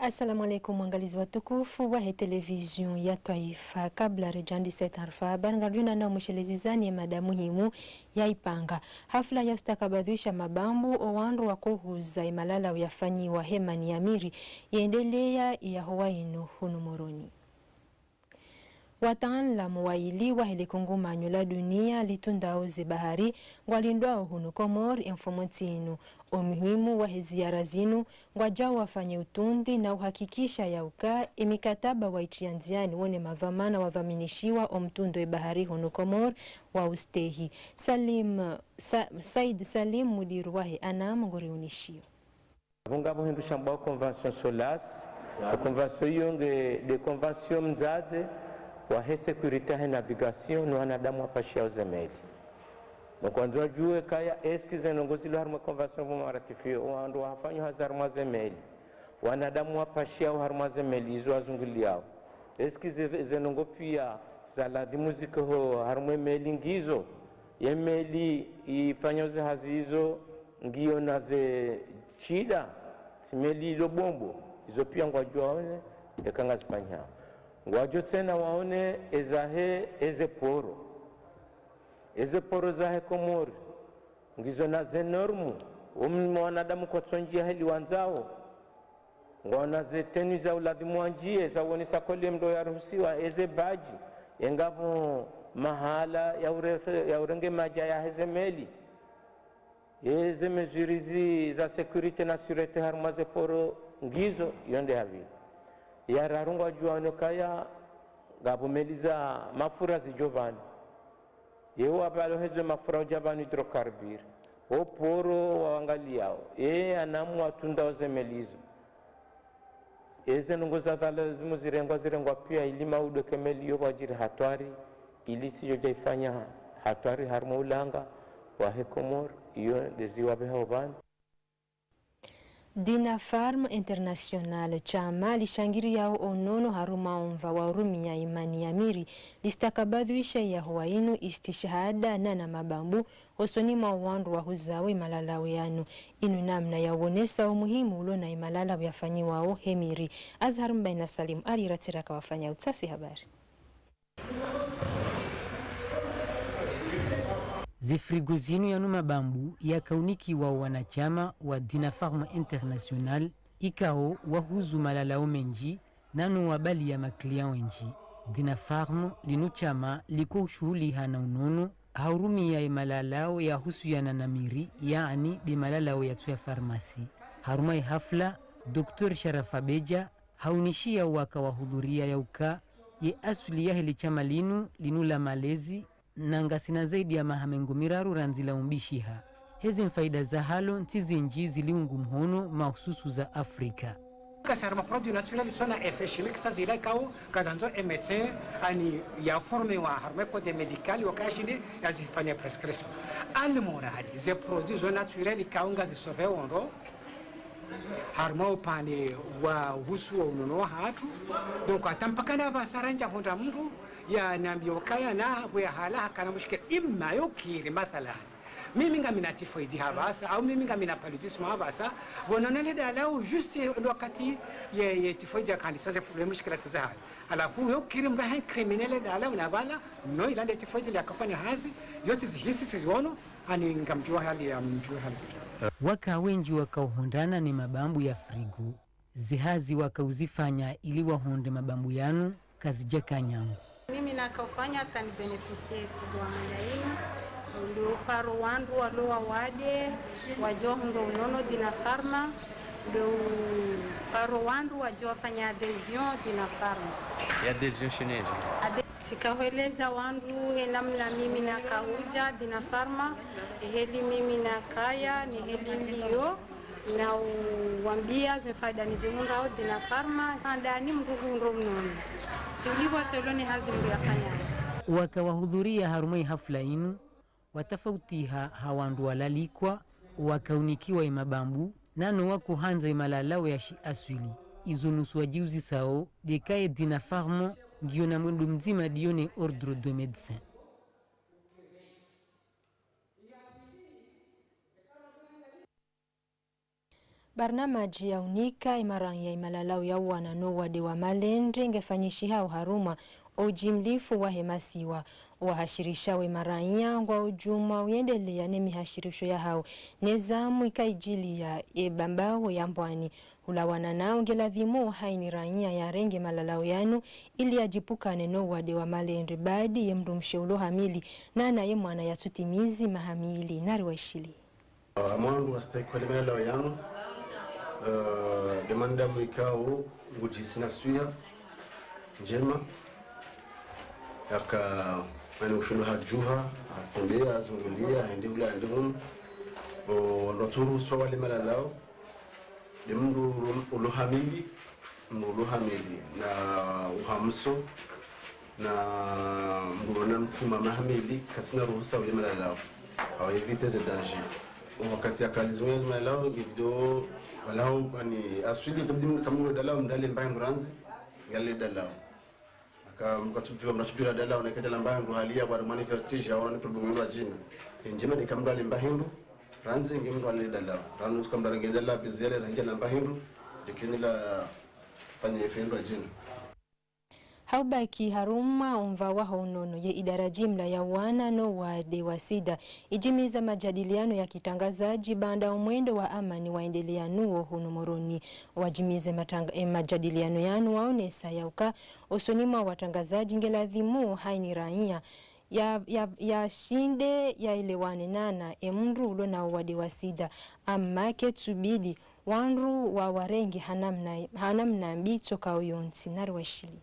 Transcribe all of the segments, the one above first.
Assalamu alaikum mwangalizi watukufu wa television ya Taifa. Kabla rejandi setarfa habari ngarjuna na mwishelezizani ya mada muhimu ya ipanga hafla ya ustakabadhisha mabambu owandu wa kuhuza imalala uyafanyiwa hemani ya miri yaendelea ya Hawaii hunu Moroni. Wataalamu waili wa helikungumanyo la dunia litundao bahari ngwalindwao hunu Komori infomotinu umuhimu wa ziara zinu ngwajao wafanye utundi na uhakikisha ya uka imikataba wa itianziani wone mavamana wavaminishiwa omtundo bahari hunu Komori wa ustehi. Said Salim mudiru wahe anamu ngoriunishio. Vungabo hindu shambao convention solas, convention yonge de convention mzaze wa sécurité et navigation no wanadamu apashia uzemeli. Mkwanzua jue kaya eskize nongozilo harma convention vuma ratifio wandu wafanyo hazar mwazemeli. Wanadamu apashia harma zemeli izo azunguli yao. Eskize zenongo pia za ladhimu ziko harma meli ngizo. Yemeli ifanyoze hazizo ngiyo na ze chida. Simeli ilo bombo. Izo pia ngwajua one yakanga zifanya. Ngwajo tena waone ezahe eze poro zahe Komori ngizo na ze normu wanadamu kwa tsonjia heli wanzao ngwana ze teni za uladhimu wanjie za wonisa kole mdo ya ruhusiwa eze baji engabo mahala ya urenge maja ya heze meli eze mezurizi za security na surete harmaze poro ngizo yonde havi ya rarungwa juano kaya gabo meliza mafura zijovani yewa balo hezo mafura ujabani hidrokarbir o poro waangaliao anamu watunda oze melizo eze nungoza dhala zirengwa pia ilima udo kemeli yoba jiri hatwari ilisi yoja ifanya hatwari harma ulanga wahe Komori iyo deziwa beha obani. Dinafarm International chama lishangiri yao onono haruma omva wa urumi ya imani ya miri listakabadhuisha ya Hawaii istishahada na mabambu osoni mawandu wa huzawe imalalawe yanu inu namna ya wonesa umuhimu ulo na imalalawe yafanyi wao hemiri. Azhar Mbaina Salim ariratira wafanya utasi habari. Zifrigo zinu yanu mabambu ya kauniki wa wanachama wa Dinafarm International ikao wahuzu malalao menji nanu wabali ya maklian wenji. Dinafarm linu chama liko shuhuli hana unono haurumi ya malalao ya husu ya nanamiri yaani di malalao ya tuya farmasi. Harumai hafla Dr. Sharafa Beja haunishia waka wahudhuria ya uka ye asuli ya hili chama linu la malezi nanga sina zaidi ya mahamengo miraru ranzila umbishiha. Hezi mfaida za halo ntizi nji ziliungu mhono mahususu za Afrika. Kasarma produit naturel sona effet chimique sa zila kao kazanzo médecin ani ya formé wa harme code médical wakashinde yazifanya prescription. Al moradi ze produits naturel kao ngazi sauver ondo harma upande wa husu wa unono hatu donc atampakana basaranja honda mtu ya nambio kaya na we hala kana mushkil imma yukiri mathalan mimi ngamina tifoidi habasa au mimi ngamina paludisme habasa wononele dalau juste wakati ye tifoidi kanisa za problem mushkila tazahal alafu yukiri mbahe criminel dalau na bala no ilande tifoidi ya kafanya hazi yote zihisi ziwono ani ngamjua hali ya mjua hali waka wenji wakauhondana ni mabambu ya frigo zihazi wakauzifanya ili wahonde mabambu yanu kazijeka nyangu. Mimi nakafanya tani beneficie kwa mandaini ndio paro wandu waloa wade wajua hundo unono Dinafarm ndio paro wandu wajua fanya adhesion Dinafarm Ya adhesion shineje sikaheleza wandu namna mimi nakauja Dinafarm heli mimi nakaya ni heli ndio na uambia zifaida nizimunga au Dinafarm ndani mruhundo mnono siuliwa seloni hazimu yafanya. Wakawahudhuria harumai hafla inu watafautiha hawandu walalikwa wakaunikiwa imabambu nano wako hanza imalalao ya shi asuli izonusu wajiuzi sao dekaye Dinafarm ngiyo na mwendo mzima dione ordre de médecin. Barnamaji ya unika imarang ya imalalau ya wana no wade wa malendre ngefanyishi hao haruma ujimlifu wa hemasiwa wahashirisha we maranya ngwa ujuma uyendelea ne mihashirisho ya hao nezamu ikaijili ya ebambao ya mbwani ulawana nao ngeladhimu haini ranya ya renge malalau yanu ili ajipukane no wade wa malendre baadi ye mrumshe ulo hamili nana ye mwana ya sutimizi mahamili nariwashili mwandu wastaikole malalau yanu demanda mwikao ngujisina suya njema yaka mani ushulu hajuha atembea azungulia ende ula ende hunu ndoturu swa wale malalao de mndu uluhamili na uhamso na mndu na mtima mahamili kasina ruhusa wale malalao au evite ze danger wakati akalizimwe malalao gido walao ani aswili kabdim kamwe dalao mdale mbaya mranzi yale dalao mkatujua mnatujua dalao na kajala mbaya ndo halia kwa romani vertige au ni problem ya jina njema de kamdale mbaya ndo ranzi ngemdo ale dalao ranu kamdale ngedala bizele rangi la mbaya ndo dikinila fanya efendo jina haubaki haruma umva wa honono ye idara jimla ya wana no wade wasida ijimiza majadiliano ya kitangazaji banda umwendo wa amani waendelea nuo hunumoroni wajimize majadiliano yanu waonesa yauka osonima watangazaji ngeladhimu haini raia ya shinde ya ilewane nana emndu ulo na wade wasida amake tubidi wanru wa warengi hanamna mbito kauyonsi narwashili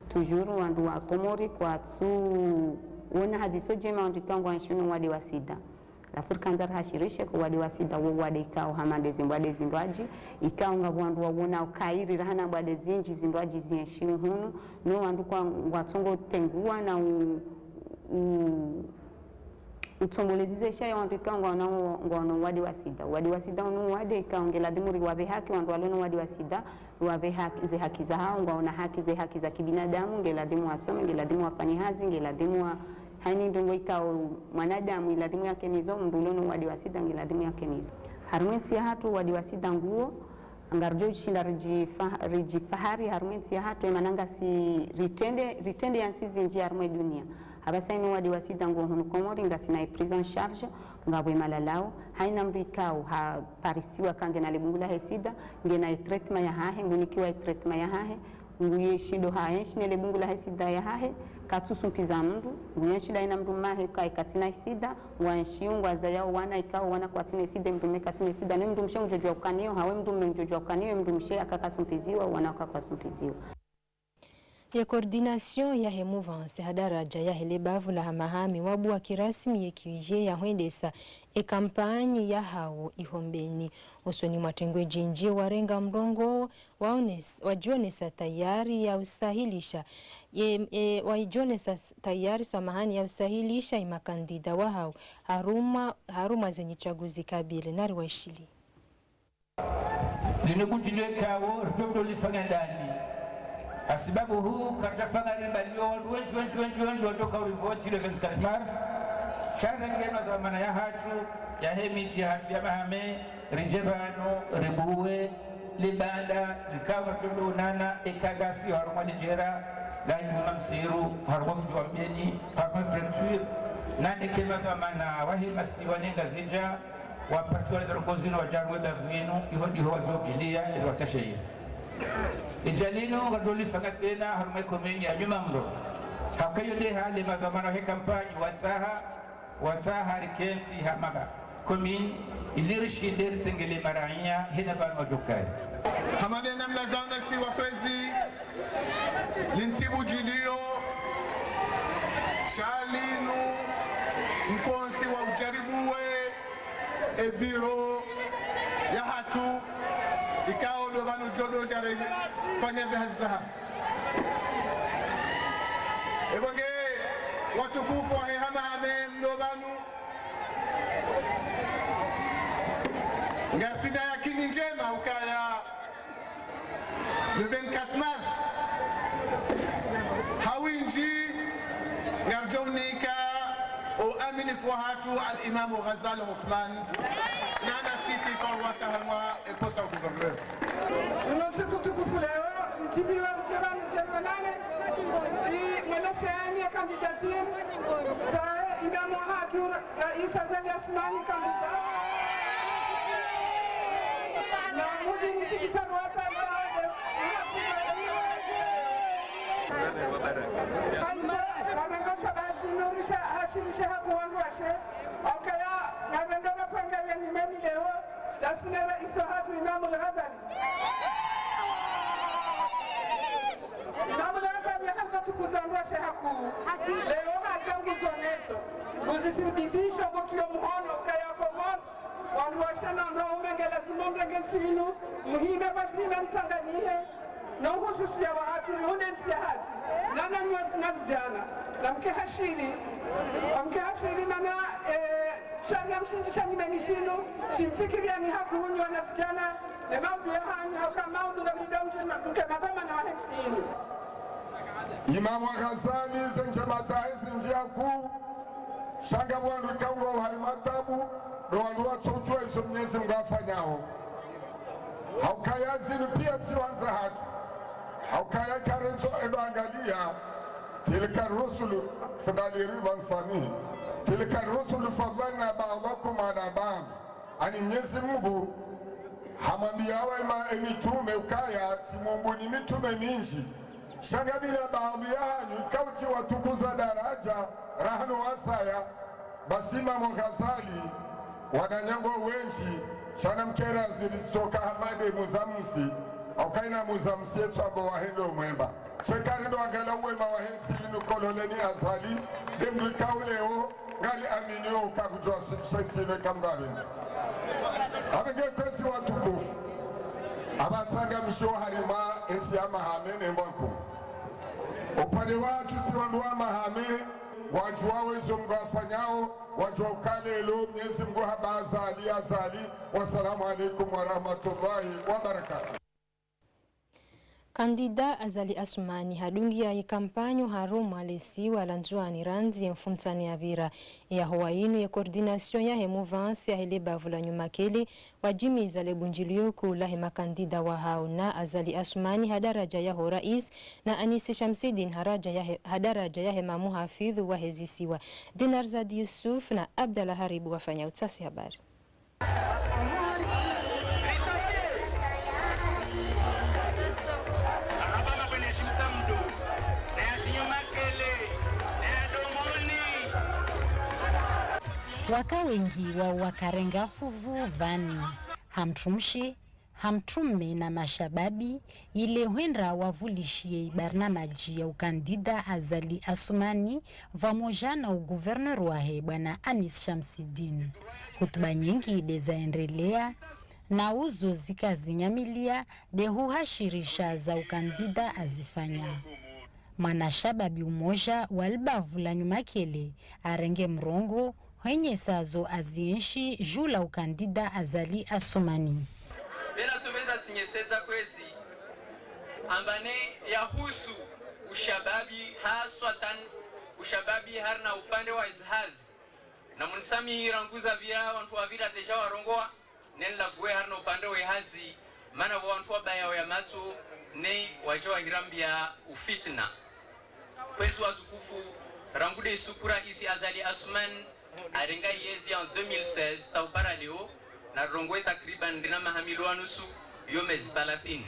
toujours wandu wa Komori kwa tu wona hadiso jema wandu tangu anshino wadi wasida lafur kanzar hashirishe kwa wadi wasida wo wadi ikao hamande zimbwade zindwaji ikao nga wandu wawona ukairi rahana bwade zinji zindwaji zienshimu hunu no wandu kwa watungo tengua na utombolezize shaya wandu ikao ngwana wadi wasida unu wadi ikao ngeladimuri wabe haki wandu walono wadi wasida wabe haki za hao ngwana haki za kibinadamu ngeladimu wasome ngeladimu wafanye hazi ngeladimu hani ndongo ikao mwanadamu iladimu yake nizo mdulono wadi wasida ngeladimu yake nizo harumenti ya hatu wadi wasida nguo angarjo shinda riji fahari harumenti ya hatu emananga si ritende yansizi nji harumwe dunia abasaini wadi wasida nguo hunu Komori ngasina prison charge ngabwe malalao haina mbikao ha parisiwa kange na lebungula hesida ngena treatment ya hahe ngunikiwa treatment ya hahe nguye shido hahe shine lebungula hesida ya hahe katusu mpiza mndu nguye shida ina mndu mahe kai katina sida wanshiungwa za yao wana ikao wana kwa tine sida mndu mekatina sida ne mndu mshe njojwa ukaniyo hawe mndu mnjojwa ukaniyo mndu mshe akakasumpiziwa wana akakasumpiziwa ya coordination ya hemouvance hadaraja ya helebavu la hamahami wabu wa kirasmi ye kiwije ya huendesa kampanyi ya hao ihombeni usoni mwatengwe jinji warenga mrongo wajionesa tayari ya usahilisha wajionesa tayari samahani ya usahilisha imakandida wa hao haruma zenye chaguzi kabili nari waishili linugujilwe kawo ritoto lifanya ndani asibabu huu kartafanga ribalio wengi watoka urivoti ile 24 Mars shara ngeno dhamana ya hatu ya hemiti ya hatu ya mahame rijebano ribuwe libanda rikawa tundo nana ekagasi haruma nijera la nyuma msiru haruma mjuambeni haruma fracture nani kema dhamana wahimasi wanenga zinja wapasi wale zarongozino wajarwe bavuinu ihodiho wajogilia ili watasheyi ijalino ngadoli fakatena harumai komeni ya nyuma mlo hakayo de hali madhamano he kampanyi wataha rikenti hamaga komin ilirishi dertengele maranya hina banu wajokai hamade namna zauna si wakwezi lintibu jilio shalinu mkonti wa ujaribuwe ebiro ya hatu ikao ndo banu jodo jare fanyaze hazaha ebonge watukufu wa hama hame ndo banu ngasida yakini njema ukaya le 24 Mars hawinji ngarjonika o nami nifuatu al-Imam Ghazali Uthman nana siti farwata halwa posta gouverneur unasiku tukufu leo ntibiwa mjabani jazmanane mwanashani ya kandidatin za Imam Hatu Rais Azali Asmani kandida na mudi nisiki farwata Namengosa basi nurisha hashirisha hapo wangu washe okaya navendoga panga ya nimeni leo dasinera iso hatu Imam Ghazali Imam Ghazali hasa tukuzandwa shehaku leo hatanguzo neso uzithibitisho kutuyo muhono kaya komon wangu washe na ndo umengela simonde gensinu muhime bazina msanganihe na uhususi ya watu hundensi ya hati nana nazijana na mke hashiri mana sharia mshindisha nimenishinu shimfikiria ni haku hunyi wa nazijana ne maudu ya hani hauka maudu na midomche mke madhama na wahensinu Imamu Ghazali zenjema zahizi njia kuu shanga wandu kaunga uhari matabu do wandu watotwa iso mnyezi mgafanyao haukayazini pia tiwanza hatu haukaya karenzo edo angalia tilka rusulu fadaliri mansani tilka rusulu fadlana ba'dakum ala ba'd ani Mwenyezi Mungu hamwambia wa mitume ukaya simumbuni mitume mingi shanga bila baadhi yanyu kauti watukuza daraja rahnu wasaya basi Imam Ghazali wananyango wenji shana mkera zilizoka hamade muzamsi aukaina muzamsi yetu abo wahendo mwemba shekari ndo angala uwema wahensi inu kololeni azali demdu kauleo ngari aminio ukakujwa shetime kamgabenzi abege kwesi watukufu abasanga misho harima ensi ya mahame mbonko upande watu si wandu wa mahame waju wawe izo mgafanyao waju wa ukalelo Mwenyezi Mungu haba azali wassalamu alaikum wa rahmatullahi wa barakatuh. Kandida Azali Asmani hadungia ikampanyo harumu alesi walanzuani ranzi mfumtani ya vira ya huwainu ya koordinasyon ya hemuvansi ya hele bavula nyumakele wajimi zale bunjilio kula hema kandida wa hauna Azali Asmani hadaraja ya ho rais na Anisi Shamsidin hadaraja ya hema muhafidhu wa hezisiwa. Dinarzadi Yusuf na Abdalla Haribu wafanya utasi habari. Waka wengi wa wakarenga fuvu vani hamtrumshi hamtrumme na mashababi ile huendra wavulishie barnamaji ya ukandida Azali Asmani vamoja na uguverner wahe bwana Anis Shamsidin. Hutuba nyingi dezaendelea na uzo zikazinyamilia dehu hashirisha za ukandida azifanya. Mwanashababi umoja walbavula nyumakele arenge mrongo wenye sazo azienshi jula ukandida Azali Asmani. Bena tumeza sinyeseza kwezi ambane yahusu ushababi haswatan ushababi harna upande wa izhazi na munisami hiranguza vya wantu wa vila deja warongoa nela gwe harna upande wa ihazi mana wantu wa baya wa yamatu ne wajewa hirambia ufitna kwezi watukufu rangude isukura isi Azali Asmani arenga yezi en 2016 taupara leo na rongwe takriban dina mahamilu anusu yo mezi 30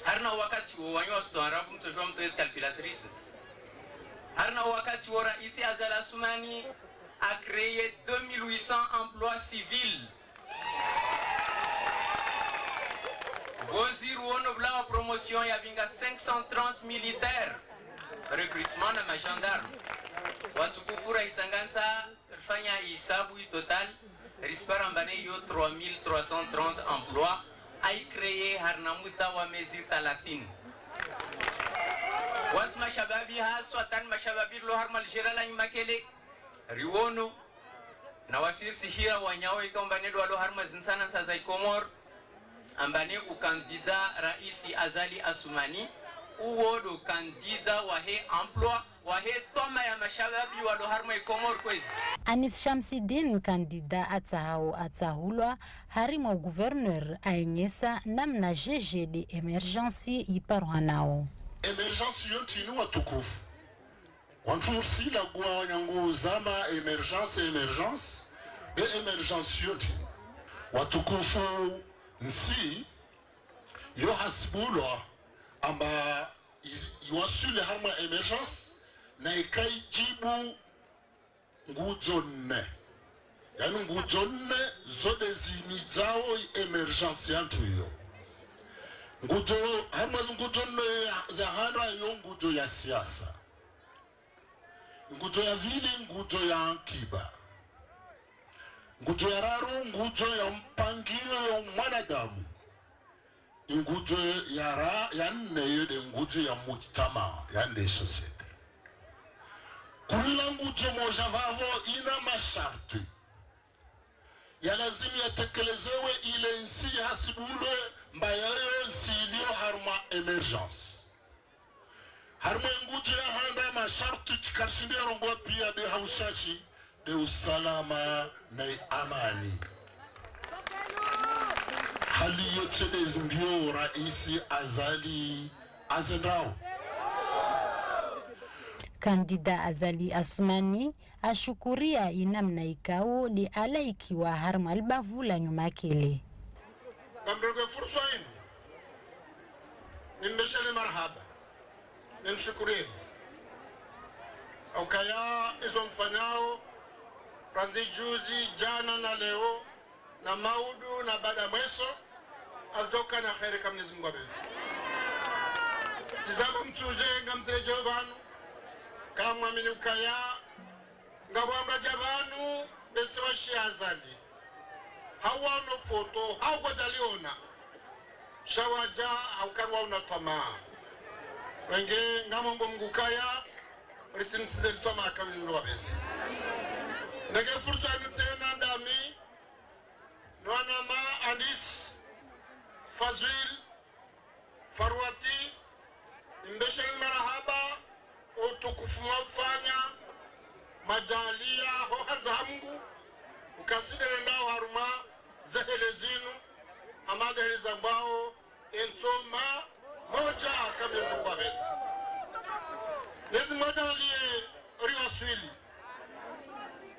harna wakati wo wanyo wastoarabu mtojwa mtoezi calculatrice harna wakati wo raisi Azali Asmani a créé 2800 emplois civils waziri wono bla promotion ya binga 530 militaires recrutement na magendarme watukufura itsangansa fanya hisabu total rispara mbane yo 3330 emplois ay créé harnamuta wa mezi 30 wasma shababi haswatan mashababi lo harmal jirala makele riwono na wasisi hira wanyao ikombane do lo harma zinsana sa za Komor ambane ukandida raisi Azali Asmani uwodo kandida wa he emploi wahetoma ya mashababi waloharma ikomor kwezi. Anis Shamsidin kandida atahao atahulwa harimo gouverneur aenyesa namna jeje de emergency iparwa nao. Emergency yonti ni watukufu. Wantu sila gwa nyangu zama emergence. Be emergency yonti. Watukufu nsi yo hasibulwa amba iwasule harma emergence na ikai jibu nguzo nne. Yani nguzo nne zode zimizao emergence yantu hiyo. Nguzo harma nguzo nne za hana yo nguzo ya siasa. Nguzo ya vili nguzo ya akiba. Nguzo ya raru nguzo ya mpangilio ya mwanadamu. Nguzo ya nne yode nguzo ya mujtama ya nde societe. Kula nguzo moja vavo ina masharti. Ya lazima yatekelezewe ile nsi hasibulwe mbayayo nsi ilio harma emergence. Harma nguzo ya handa masharti chikarshindia rongo pia be haushashi de usalama na amani. Hali yote ndio raisi Azali Azendao. Kandida Azali Asumani ashukuria inamna ikao li alaikiwa harma albavula nyuma kele. Kamdoge fursa hii. Nimeshele marhaba. Nimshukurie. Ukaya izo mfanyao ranzi juzi jana na leo na maudu na baada mweso alitoka na khairi kama Mwenyezi Mungu abenzi. Sizama mtuje ngamsele jobanu kama mini ukaya ngabamba jabanu bese washi Azali hawa no foto hawa daliona shawaja aukanwa unatama wenge ngamombo mgukaya risinsize litoma kama Mwenyezi Mungu abenzi. Ndege fursa nitena ndami Nwanama Anis Fazil Farwati Mbeshel marahaba utukufu mafanya majalia hohaza hamgu ukasidere ndao haruma zehele zinu amada helizambao ensoma moja kama Zimbabwe. Nezi moja waliye riwaswili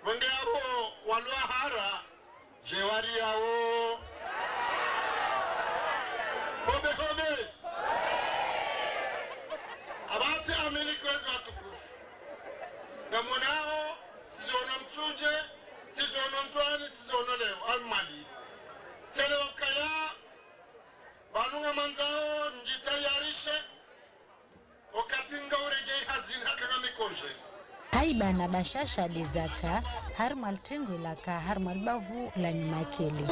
wenge abo walua hara jewari yao hobe abati amini kwezi watukufu na mwanao sizono mtuje sizono mtuani sizono leo almali sele wakaya banunga manzao njitayarishe wakatinga urejei hazina kama mikonje Haiba na bashasha lezaka harmal tengwe laka harmal bavu la nyuma kele.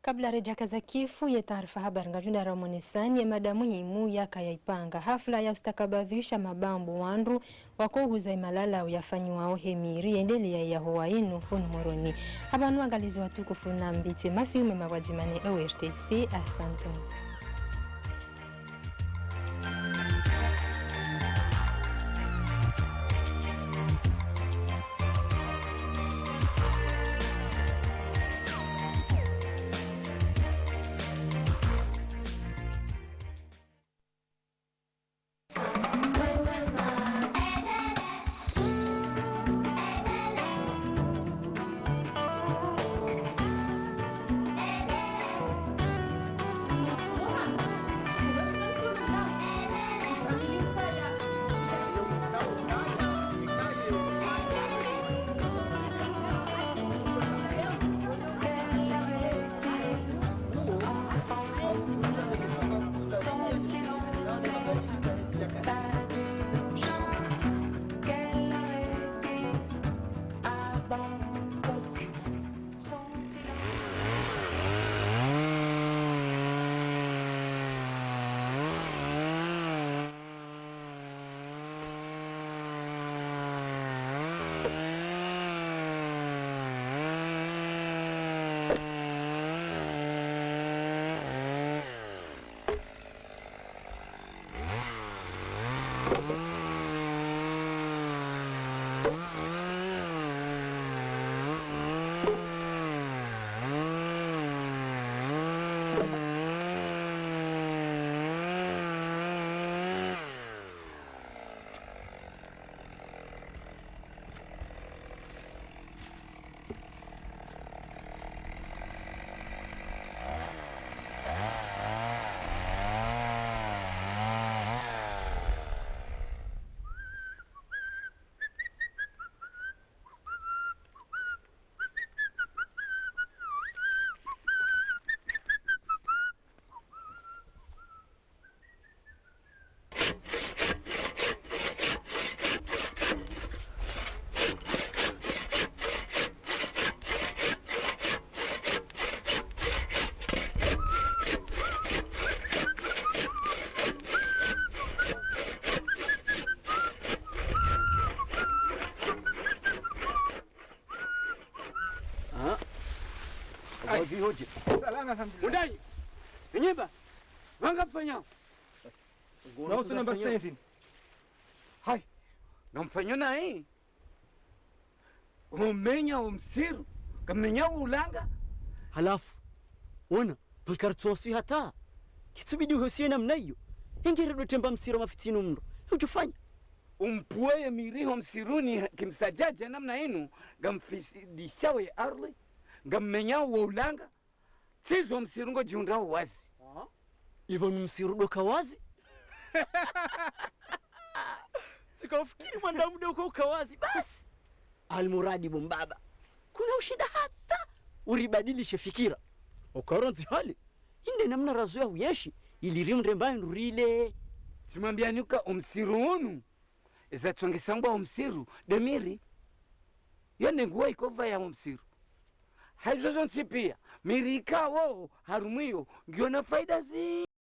Kabla rejaka za kifu ya taarifa habari ngajunda ramonesani ya mada muhimu yakayaipanga hafla ya ustakabadhisha mabambo wandu wakohuza imalala uyafanyiwao hemiri endelea ya huwainu hunumoroni. Habanu angalizi watukufu na mbiti masi umema wadzimane ORTC. Asante. Hoji hoji. Salama alhamdulillah. Undai. Nyeba. Wanga fanya. Na uso namba 17. Hai. Namfanya naye. Umenya umsiru. Kamenya ulanga. Halafu ona palkartsosi hata. Kitubidi uhusiwe namna hiyo. Ingeredo temba msiro mafitinu mno. Ujufanya. Umpuwe miriho msiruni kimsajaja namna yenu gamfisidishawe arli gammenya ulanga tizo msirungo jiundao wazi ibo msirudoka wazi sikafikiri mwanda muda uko ukawazi basi almuradi bombaba kuna ushida hata uribadilishe fikira ukaronzi hali inde namna razo ya uyeshi ilirimre mbaye nurile simambia nuka umsirunu Iza tuangisangwa umsiru demiri yone nguwa ikova ya umsiru haizozo nsipia mirika wo harumio ngiona faida zi